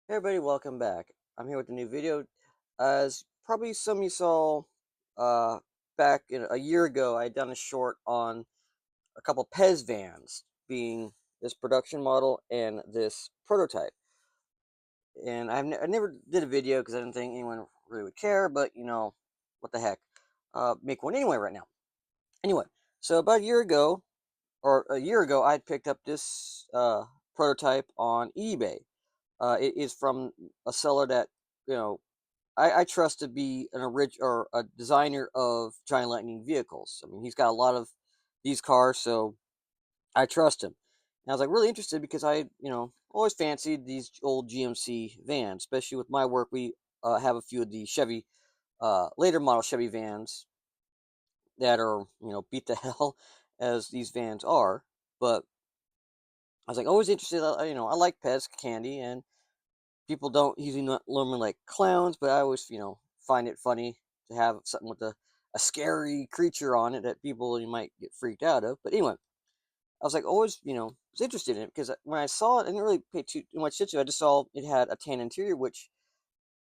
Hey everybody, welcome back. I'm here with a new video. As probably some of you saw, uh, back a year ago, I had done a short on a couple PEZ vans, being this production model and this prototype. And I never did a video because I didn't think anyone really would care, but what the heck. Make one anyway right now. Anyway, so about a year ago, I picked up this prototype on eBay. It is from a seller that you know I trust to be an original or a designer of Giant Lightning vehicles. I mean, he's got a lot of these cars, so I trust him. And I was like really interested because always fancied these old GMC vans, especially with my work. We have a few of the Chevy, later model Chevy vans that are beat the hell as these vans are. But I was like always interested. I like Pez candy, and people don't usually not learn like clowns, but I always, find it funny to have something with a scary creature on it that people you might get freaked out of. But anyway, I was like always, was interested in it because when I saw it, I didn't really pay too much attention. I just saw it had a tan interior, which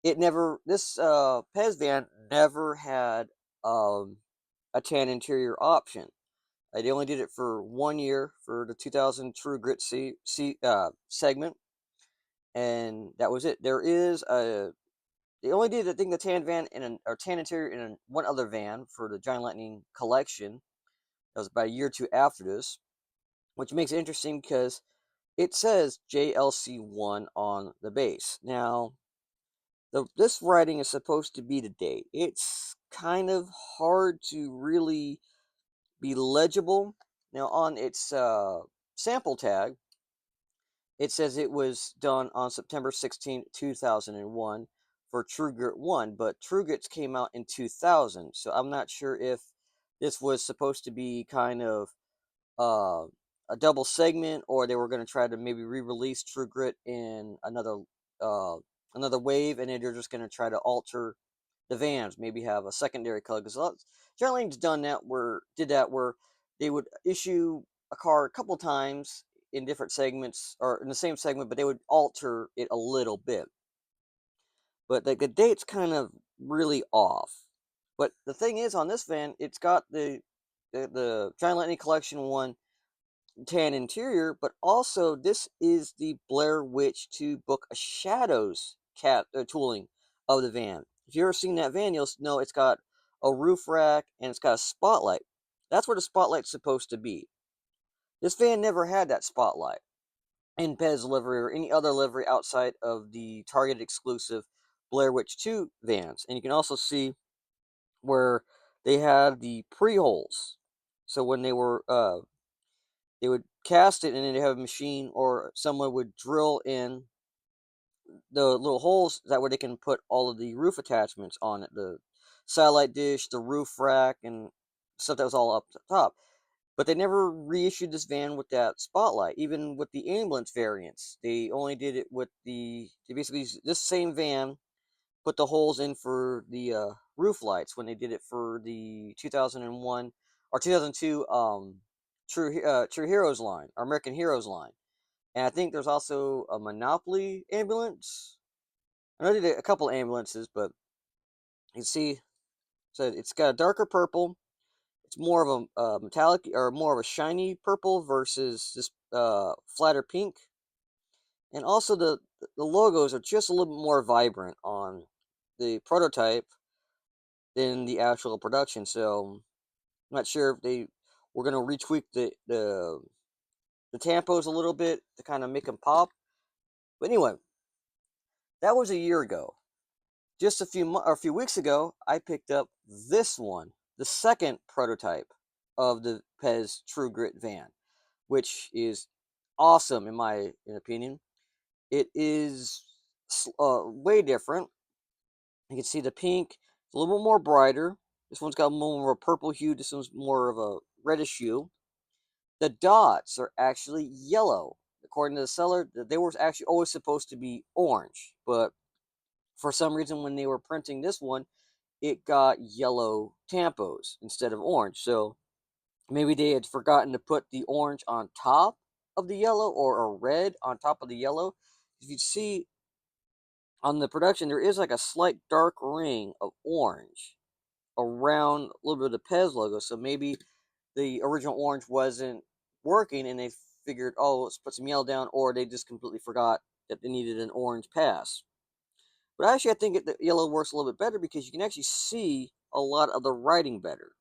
it never. This Pez van never had um, a tan interior option. They only did it for 1 year for the 2000 True Grit segment, and that was it. They only did, I think, the tan van or tan interior in one other van for the Giant Lightning collection. That was about a year or two after this, which makes it interesting because it says JLC1 on the base. Now, this writing is supposed to be the date. It's kind of hard to really be legible. Now, on its sample tag, it says it was done on September 16th, 2001 for True Grit 1, but True Grits came out in 2000. So I'm not sure if this was supposed to be kind of uh, a double segment, or they were going to try to maybe re-release True Grit in uh, another wave, and then they're just going to try to alter the vans, maybe have a secondary color. Because Giant did that where they would issue a car a couple times in different segments or in the same segment, but they would alter it a little bit. But the date's kind of really off. But the thing is, on this van, it's got the Giant Lightning Collection 1 tan interior, but also this is the Blair Witch 2 Book of Shadows tooling of the van. If you've ever seen that van, you'll know it's got a roof rack and it's got a spotlight. That's where the spotlight's supposed to be. This van never had that spotlight in PEZ livery or any other livery outside of the Target exclusive Blair Witch 2 vans. And you can also see where they had the pre-holes. So when they would cast it and then they have a machine or someone would drill in the little holes that way they can put all of the roof attachments on it, the satellite dish, the roof rack, and stuff that was all up top. But they never reissued this van with that spotlight. Even with the ambulance variants, they only did it with they basically this same van put the holes in for the roof lights when they did it for the 2001 or 2002 True Heroes line or American Heroes line. And I think there's also a Monopoly ambulance. I know they did a couple ambulances, but you see, so it's got a darker purple. It's more of a metallic or more of a shiny purple versus this flatter pink. And also the logos are just a little bit more vibrant on the prototype than the actual production. So I'm not sure if they were going to retweak the tampos a little bit to kind of make them pop. But anyway, that was a year ago. Just a few weeks ago, I picked up this one, the second prototype of the PEZ True Grit van, which is awesome in my opinion. It is way different. You can see the pink, it's a little bit more brighter. This one's got more of a purple hue. This one's more of a reddish hue. The dots are actually yellow. According to the seller, they were actually always supposed to be orange, but for some reason, when they were printing this one, it got yellow tampos instead of orange. So maybe they had forgotten to put the orange on top of the yellow or a red on top of the yellow. If you see, on the production, there is like a slight dark ring of orange around a little bit of the PEZ logo. So maybe the original orange wasn't working and they figured, oh, let's put some yellow down, or they just completely forgot that they needed an orange pass. But actually, I think the yellow works a little bit better because you can actually see a lot of the writing better.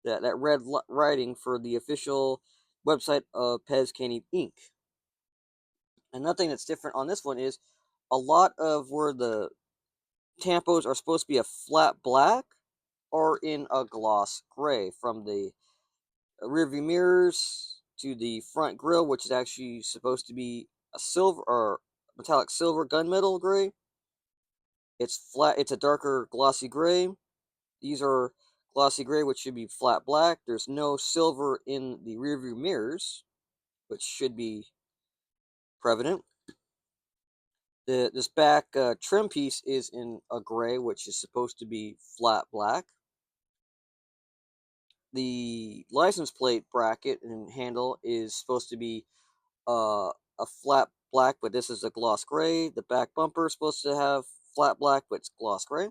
That red writing for the official website of PEZ Candy Inc. Another thing that's different on this one is a lot of where the tampos are supposed to be a flat black or in a gloss gray, from the rearview mirrors to the front grille, which is actually supposed to be a silver or metallic silver gunmetal gray. It's flat. It's a darker glossy gray. These are glossy gray, which should be flat black. There's no silver in the rearview mirrors, which should be prevalent. This back trim piece is in a gray, which is supposed to be flat black. The license plate bracket and handle is supposed to be a flat black, but this is a gloss gray. The back bumper is supposed to have flat black, but it's gloss gray.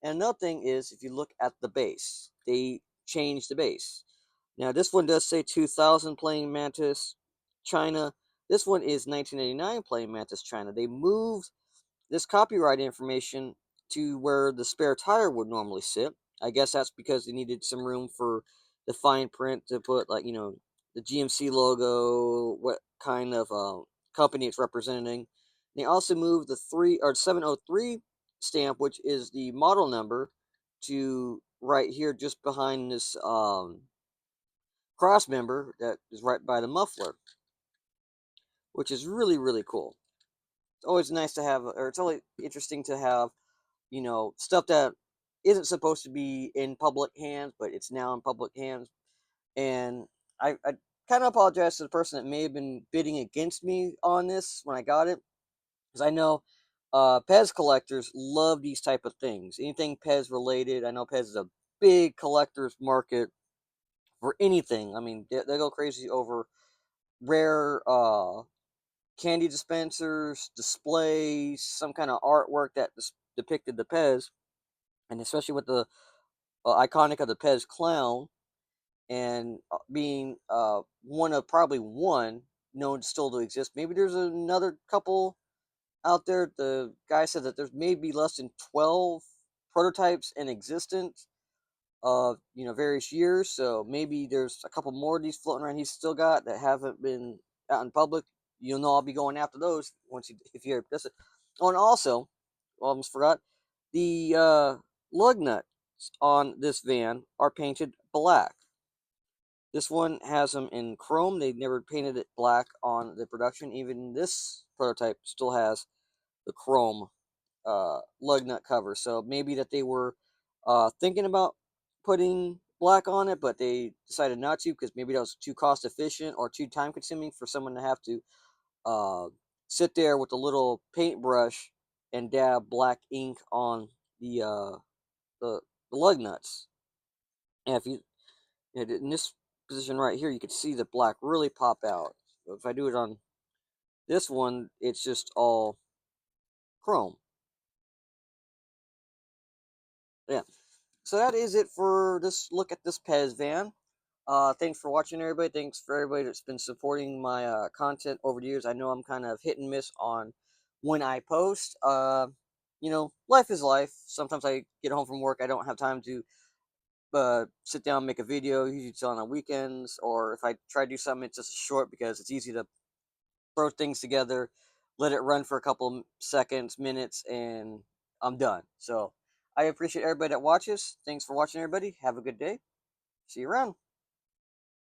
And another thing is, if you look at the base, they changed the base. Now, this one does say 2000 Playing Mantis China. This one is 1989 Playing Mantis China. They moved this copyright information to where the spare tire would normally sit. I guess that's because they needed some room for the fine print to put, like, the GMC logo, what kind of company it's representing. They also moved the 703 stamp, which is the model number, to right here just behind this cross member that is right by the muffler, which is really, really cool. It's always nice to have, or it's always interesting to have, stuff that isn't supposed to be in public hands, but it's now in public hands. And I kind of apologize to the person that may have been bidding against me on this when I got it, because I know PEZ collectors love these type of things. Anything PEZ related. I know PEZ is a big collector's market for anything. I mean, they go crazy over rare candy dispensers, displays, some kind of artwork that depicted the PEZ, and especially with the iconic of the PEZ clown, and being one of probably one known still to exist. Maybe there's another couple out there. The guy said that there's maybe less than 12 prototypes in existence of various years. So maybe there's a couple more of these floating around he's still got that haven't been out in public. You'll know I'll be going after those once if you hear this. Oh, and also, almost forgot, the lug nuts on this van are painted black. This one has them in chrome. They never painted it black on the production. Even this prototype still has the chrome lug nut cover. So maybe that they were thinking about putting black on it, but they decided not to because maybe that was too cost efficient or too time consuming for someone to have to uh, sit there with a little paintbrush and dab black ink on the the, the lug nuts. And if you in this position right here, you can see the black really pop out. If I do it on this one, it's just all chrome. Yeah. So that is it for this look at this PEZ van. Thanks for watching, everybody. Thanks for everybody that's been supporting my content over the years. I know I'm kind of hit and miss on when I post. Life is life. Sometimes I get home from work, I don't have time to sit down and make a video. Usually it's on the weekends, or if I try to do something, it's just short because it's easy to throw things together, let it run for a couple seconds, minutes, and I'm done. So I appreciate everybody that watches. Thanks for watching, everybody. Have a good day. See you around.